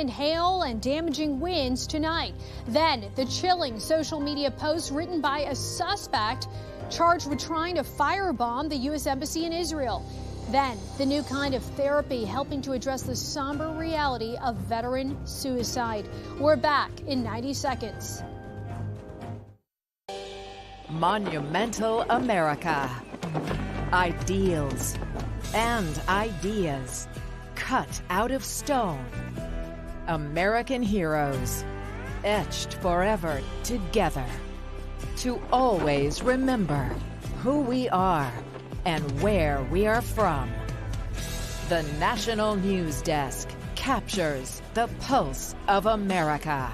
and hail and damaging winds tonight. Then the chilling social media post written by a suspect charged with trying to firebomb the U.S. Embassy in Israel. Then the new kind of therapy helping to address the somber reality of veteran suicide. We're back in 90 seconds. Monumental America. Ideals and ideas cut out of stone. American heroes etched forever together. To always remember who we are and where we are from. The National News Desk captures the pulse of America.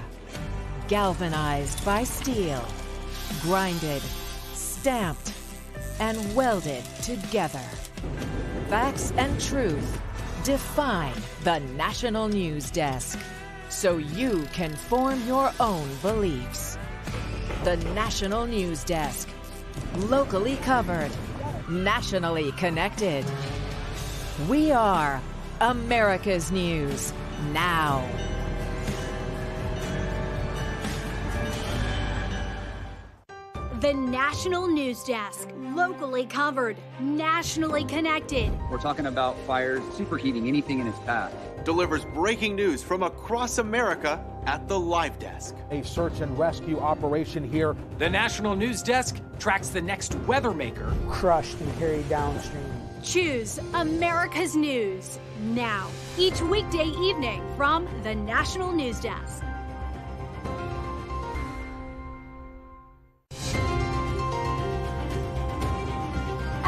Galvanized by steel, grinded, stamped, and welded together. Facts and truth define the National News Desk, so you can form your own beliefs. The National News Desk. Locally covered, nationally connected. We are America's News Now. The National News Desk. Locally covered, nationally connected. We're talking about fires superheating anything in its path. Delivers breaking news from across America at the Live Desk. A search and rescue operation here. The National News Desk tracks the next weather maker. Crushed and carried downstream. Choose America's News Now. Each weekday evening from the National News Desk.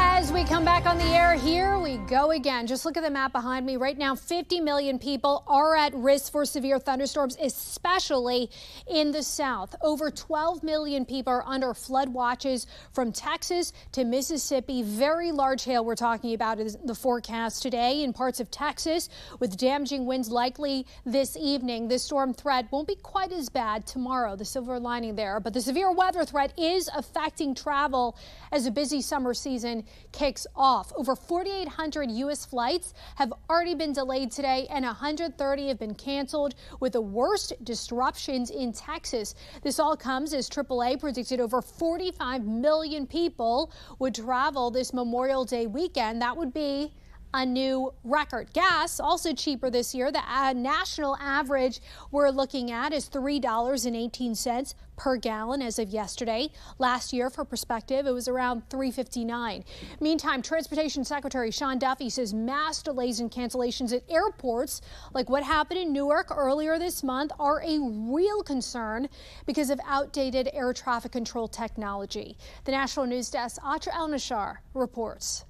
As we come back on the air, here we go again. Just look at the map behind me. Right now, 50 million people are at risk for severe thunderstorms, especially in the south. Over 12 million people are under flood watches from Texas to Mississippi. Very large hail we're talking about is the forecast today in parts of Texas, with damaging winds likely this evening. The storm threat won't be quite as bad tomorrow, the silver lining there. But the severe weather threat is affecting travel as a busy summer season kicks off. Over 4,800 U.S. flights have already been delayed today, and 130 have been canceled, with the worst disruptions in Texas. This all comes as AAA predicted over 45 million people would travel this Memorial Day weekend. That would be a new record. Gas also cheaper this year. The national average we're looking at is $3.18 per gallon as of yesterday. Last year, for perspective, it was around $3.59. Meantime, Transportation Secretary Sean Duffy says mass delays and cancellations at airports, like what happened in Newark earlier this month, are a real concern because of outdated air traffic control technology. The National News Desk, Atra El-Nashar reports.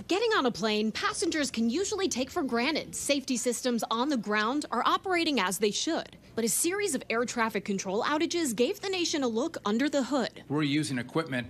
Getting on a plane, passengers can usually take for granted safety systems on the ground are operating as they should. But a series of air traffic control outages gave the nation a look under the hood. We're using equipment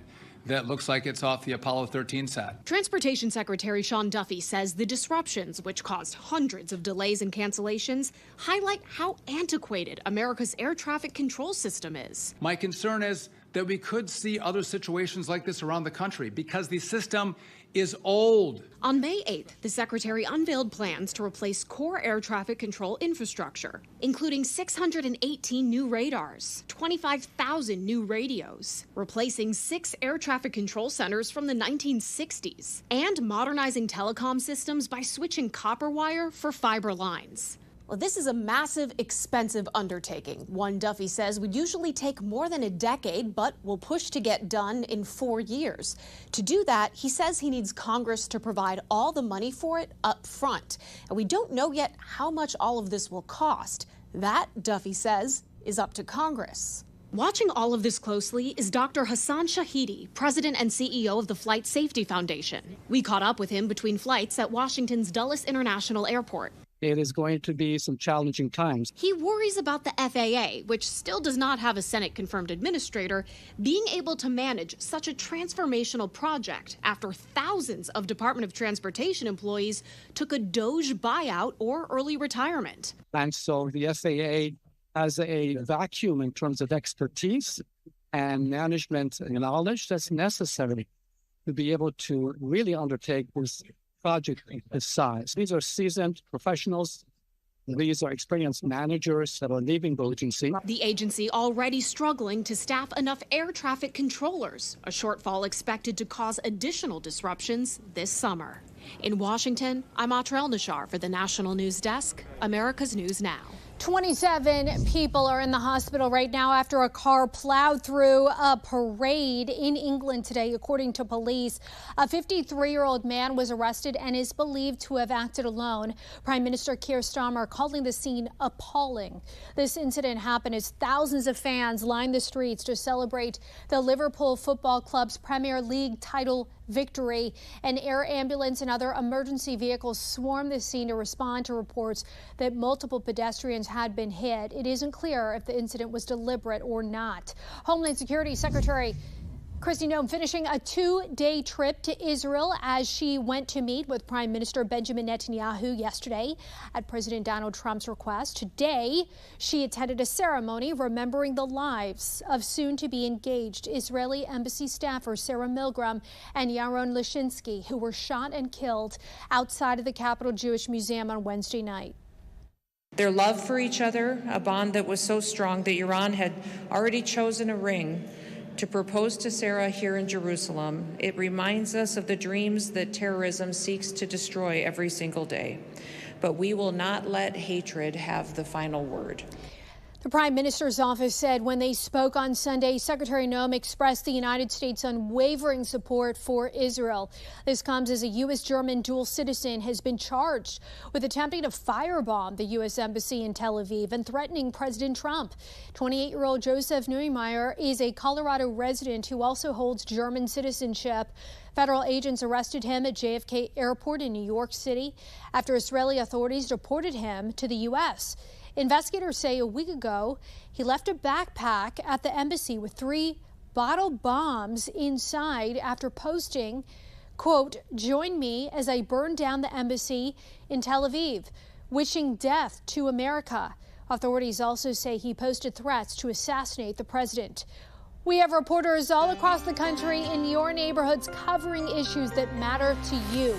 that looks like it's off the Apollo 13 set. Transportation Secretary Sean Duffy says the disruptions, which caused hundreds of delays and cancellations, highlight how antiquated America's air traffic control system is. My concern is that we could see other situations like this around the country because the system is old. On May 8th, the Secretary unveiled plans to replace core air traffic control infrastructure, including 618 new radars, 25,000 new radios, replacing 6 air traffic control centers from the 1960s, and modernizing telecom systems by switching copper wire for fiber lines. Well, this is a massive, expensive undertaking. One Duffy says would usually take more than a decade, but will push to get done in 4 years. To do that, he says he needs Congress to provide all the money for it up front. And we don't know yet how much all of this will cost. That, Duffy says, is up to Congress. Watching all of this closely is Dr. Hassan Shahidi, president and CEO of the Flight Safety Foundation. We caught up with him between flights at Washington's Dulles International Airport. It is going to be some challenging times. He worries about the FAA, which still does not have a Senate-confirmed administrator, being able to manage such a transformational project after thousands of Department of Transportation employees took a DOGE buyout or early retirement. And so the FAA has a vacuum in terms of expertise and management knowledge that's necessary to be able to really undertake this project of this size. These are seasoned professionals These are experienced managers that are leaving the agency. The agency already struggling to staff enough air traffic controllers, a shortfall expected to cause additional disruptions this summer. In Washington, I'm Atra El-Nashar for the National News Desk, America's News Now. 27 people are in the hospital right now after a car plowed through a parade in England today, according to police. A 53-year-old man was arrested and is believed to have acted alone. Prime Minister Keir Starmer calling the scene appalling. This incident happened as thousands of fans lined the streets to celebrate the Liverpool Football Club's Premier League title victory. An air ambulance and other emergency vehicles swarmed the scene to respond to reports that multiple pedestrians had been hit. It isn't clear if the incident was deliberate or not. Homeland Security Secretary Kristi Noem finishing a 2-day trip to Israel as she went to meet with Prime Minister Benjamin Netanyahu yesterday at President Donald Trump's request. Today, she attended a ceremony remembering the lives of soon-to-be engaged Israeli embassy staffer Sarah Milgram and Yaron Lishinsky, who were shot and killed outside of the Capitol Jewish Museum on Wednesday night. Their love for each other, a bond that was so strong that Iran had already chosen a ring to propose to Sarah here in Jerusalem. It reminds us of the dreams that terrorism seeks to destroy every single day. But we will not let hatred have the final word. The Prime Minister's office said when they spoke on Sunday, Secretary Noem expressed the United States' unwavering support for Israel. This comes as a U.S.-German dual citizen has been charged with attempting to firebomb the U.S. Embassy in Tel Aviv and threatening President Trump. 28-year-old Joseph Neumeyer is a Colorado resident who also holds German citizenship. Federal agents arrested him at JFK Airport in New York City after Israeli authorities deported him to the U.S. Investigators say a week ago, he left a backpack at the embassy with 3 bottle bombs inside after posting, quote, "Join me as I burn down the embassy in Tel Aviv, wishing death to America." Authorities also say he posted threats to assassinate the president. We have reporters all across the country in your neighborhoods covering issues that matter to you.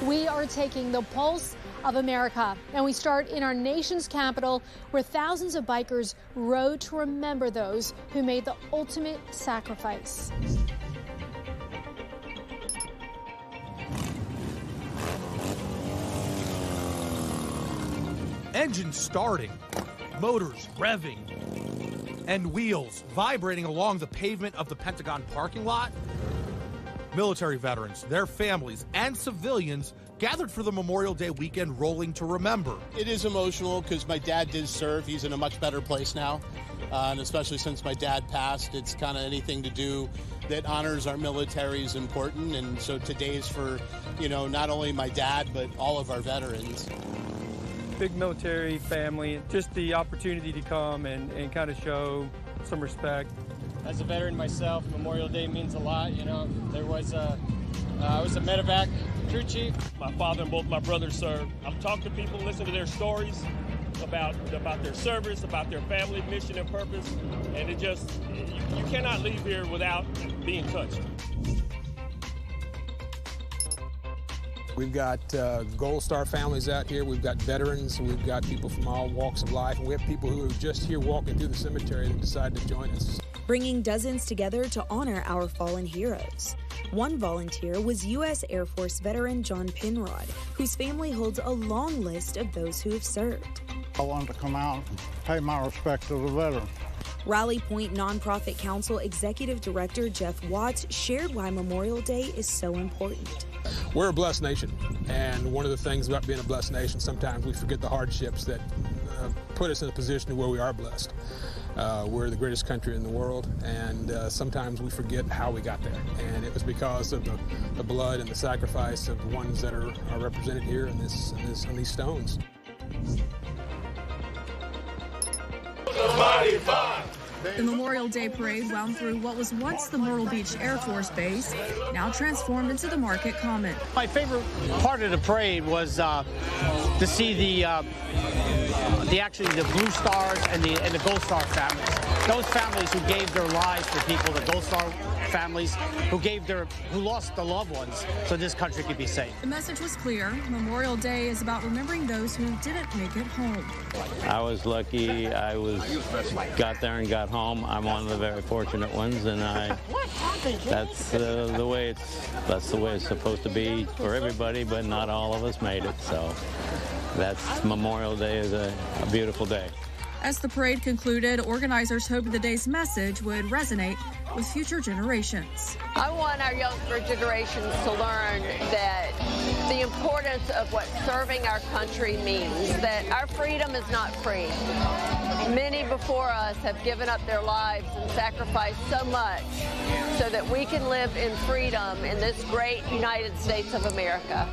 We are taking the pulse of America, and we start in our nation's capital, where thousands of bikers rode to remember those who made the ultimate sacrifice. Engines starting, motors revving, and wheels vibrating along the pavement of the Pentagon parking lot. Military veterans, their families, and civilians gathered for the Memorial Day weekend rolling to remember. It is emotional because my dad did serve. He's in a much better place now. And especially since my dad passed, it's kind of anything to do that honors our military is important. And so today's for, not only my dad, but all of our veterans. Big military family, just the opportunity to come and kind of show some respect. As a veteran myself, Memorial Day means a lot. There was I was a medevac crew chief. My father and both my brothers served. I've talked to people, listened to their stories about their service, about their family mission and purpose, and you cannot leave here without being touched. We've got Gold Star families out here. We've got veterans. We've got people from all walks of life. And we have people who are just here walking through the cemetery that decided to join us. Bringing dozens together to honor our fallen heroes. One volunteer was U.S. Air Force veteran John Penrod, whose family holds a long list of those who have served. I wanted to come out and pay my respect to the veterans. Rally Point Nonprofit Council Executive Director Jeff Watts shared why Memorial Day is so important. We're a blessed nation, and one of the things about being a blessed nation, sometimes we forget the hardships that put us in a position where we are blessed. We're the greatest country in the world, and sometimes we forget how we got there. And it was because of the blood and the sacrifice of the ones that are represented here on these stones. The Memorial Day Parade wound through what was once the Myrtle Beach Air Force Base, now transformed into the Market Common. My favorite part of the parade was to see the Blue Stars and the Gold Star families. those families who gave their lives for people, the Gold Star families who lost their loved ones so this country could be safe. The message was clear. Memorial Day is about remembering those who didn't make it home. I was lucky. Got there and got home. I'm one of the very fortunate ones, and that's the way it's supposed to be for everybody, but not all of us made it. So that's Memorial Day is a beautiful day. As the parade concluded, organizers hoped the day's message would resonate with future generations. I want our younger generations to learn that the importance of what serving our country means, that our freedom is not free. Many before us have given up their lives and sacrificed so much so that we can live in freedom in this great United States of America.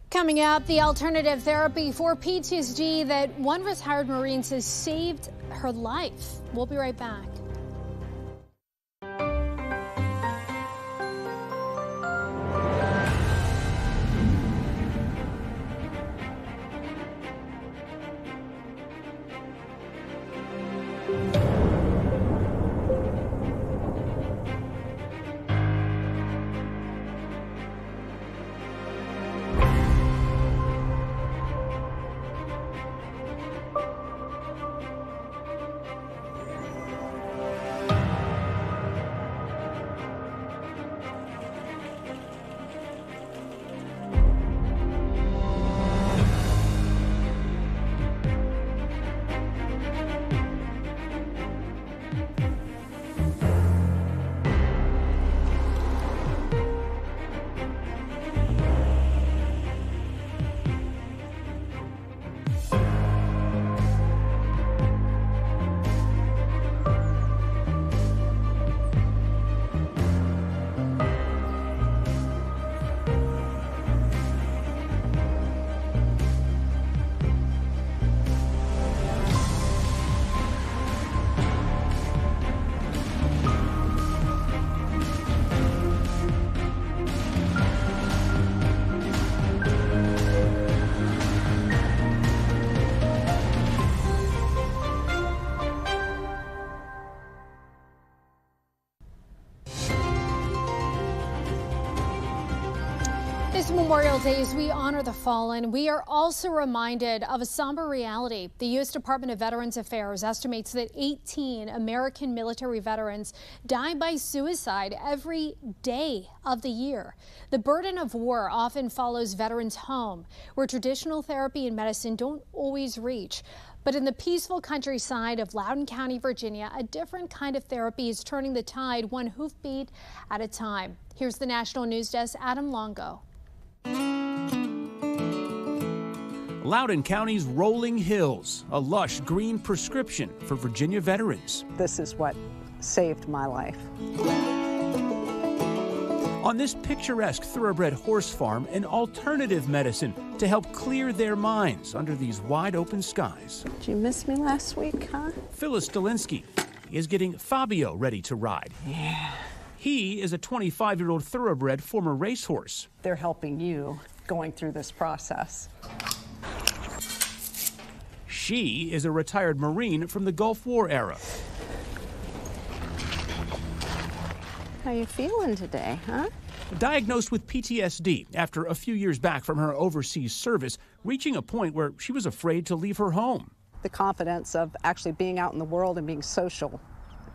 Coming up, the alternative therapy for PTSD that one retired Marine says saved her life. We'll be right back. This Memorial Day, as we honor the fallen, we are also reminded of a somber reality. The U.S. Department of Veterans Affairs estimates that 18 American military veterans die by suicide every day of the year. The burden of war often follows veterans home, where traditional therapy and medicine don't always reach. But in the peaceful countryside of Loudoun County, Virginia, a different kind of therapy is turning the tide, one hoofbeat at a time. Here's the National News Desk, Adam Longo. Loudoun County's rolling hills, a lush green prescription for Virginia veterans. This is what saved my life. On this picturesque thoroughbred horse farm, an alternative medicine to help clear their minds under these wide open skies. Did you miss me last week, huh? Phyllis Dolinsky is getting Fabio ready to ride. Yeah. He is a 25-year-old thoroughbred former racehorse. They're helping you going through this process. She is a retired Marine from the Gulf War era. How you feeling today, huh? Diagnosed with PTSD after a few years back from her overseas service, reaching a point where she was afraid to leave her home. The confidence of actually being out in the world and being social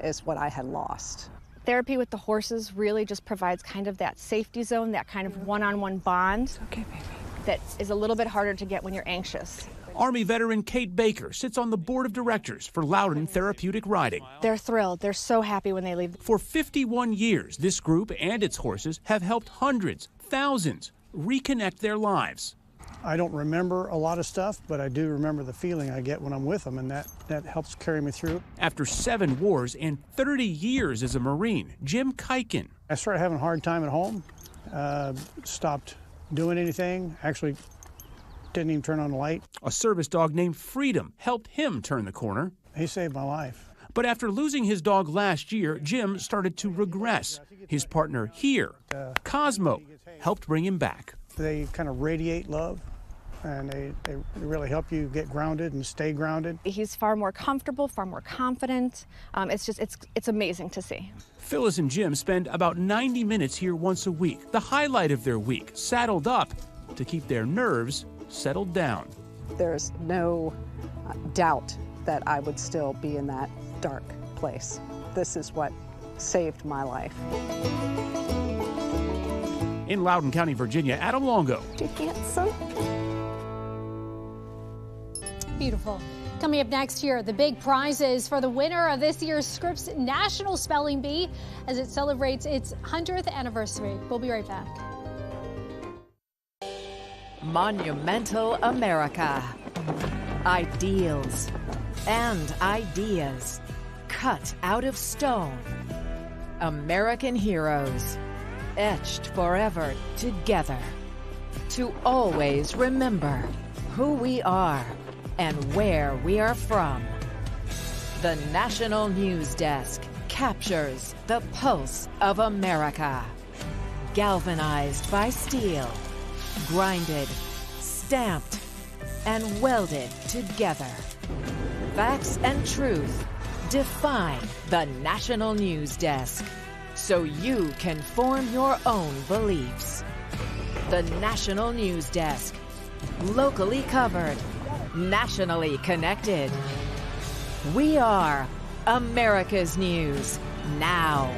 is what I had lost. Therapy with the horses really just provides kind of that safety zone, that kind of one-on-one bond. Okay, baby. That is a little bit harder to get when you're anxious. Army veteran Kate Baker sits on the board of directors for Loudoun Therapeutic Riding. They're thrilled. They're so happy when they leave. For 51 years, this group and its horses have helped hundreds, thousands, reconnect their lives. I don't remember a lot of stuff, but I do remember the feeling I get when I'm with them, and that helps carry me through. After 7 wars and 30 years as a Marine, Jim Kiken. I started having a hard time at home, stopped doing anything, actually didn't even turn on the light. A service dog named Freedom helped him turn the corner. He saved my life. But after losing his dog last year, Jim started to regress. His partner here, Cosmo, helped bring him back. They kind of radiate love, and they really help you get grounded and stay grounded. He's far more comfortable, far more confident. It's amazing to see. Phyllis and Jim spend about 90 minutes here once a week, the highlight of their week, saddled up to keep their nerves settled down. There's no doubt that I would still be in that dark place. This is what saved my life. In Loudoun County, Virginia, Adam Longo. Too handsome. Beautiful. Coming up next year, the big prizes for the winner of this year's Scripps National Spelling Bee as it celebrates its 100th anniversary. We'll be right back. Monumental America. Ideals and ideas cut out of stone. American heroes etched forever together to always remember who we are and where we are from. The National News Desk captures the pulse of America. Galvanized by steel, grinded, stamped, and welded together. Facts and truth define the National News Desk, so you can form your own beliefs. The National News Desk. Locally covered, nationally connected. We are America's News Now.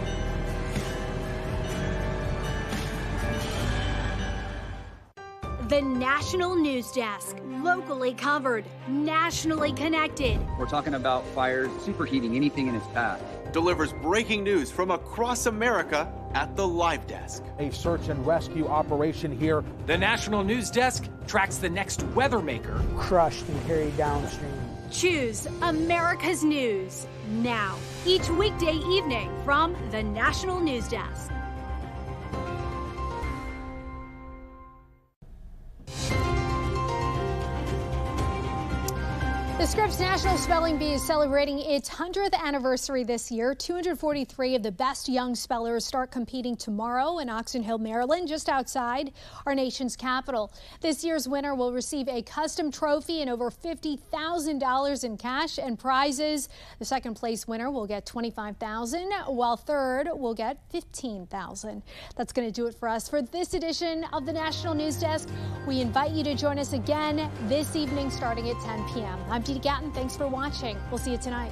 The National News Desk. Locally covered, nationally connected. We're talking about fires superheating anything in its path. Delivers breaking news from across America at the Live Desk. A search and rescue operation here. The National News Desk tracks the next weather maker. Crushed and carried downstream. Choose America's News Now. Each weekday evening from the National News Desk. The Scripps National Spelling Bee is celebrating its 100th anniversary this year. 243 of the best young spellers start competing tomorrow in Oxon Hill, Maryland, just outside our nation's capital. This year's winner will receive a custom trophy and over $50,000 in cash and prizes. The second place winner will get $25,000, while third will get $15,000. That's going to do it for us for this edition of the National News Desk. We invite you to join us again this evening starting at 10 p.m. I'm Gatton. Thanks for watching. We'll see you tonight.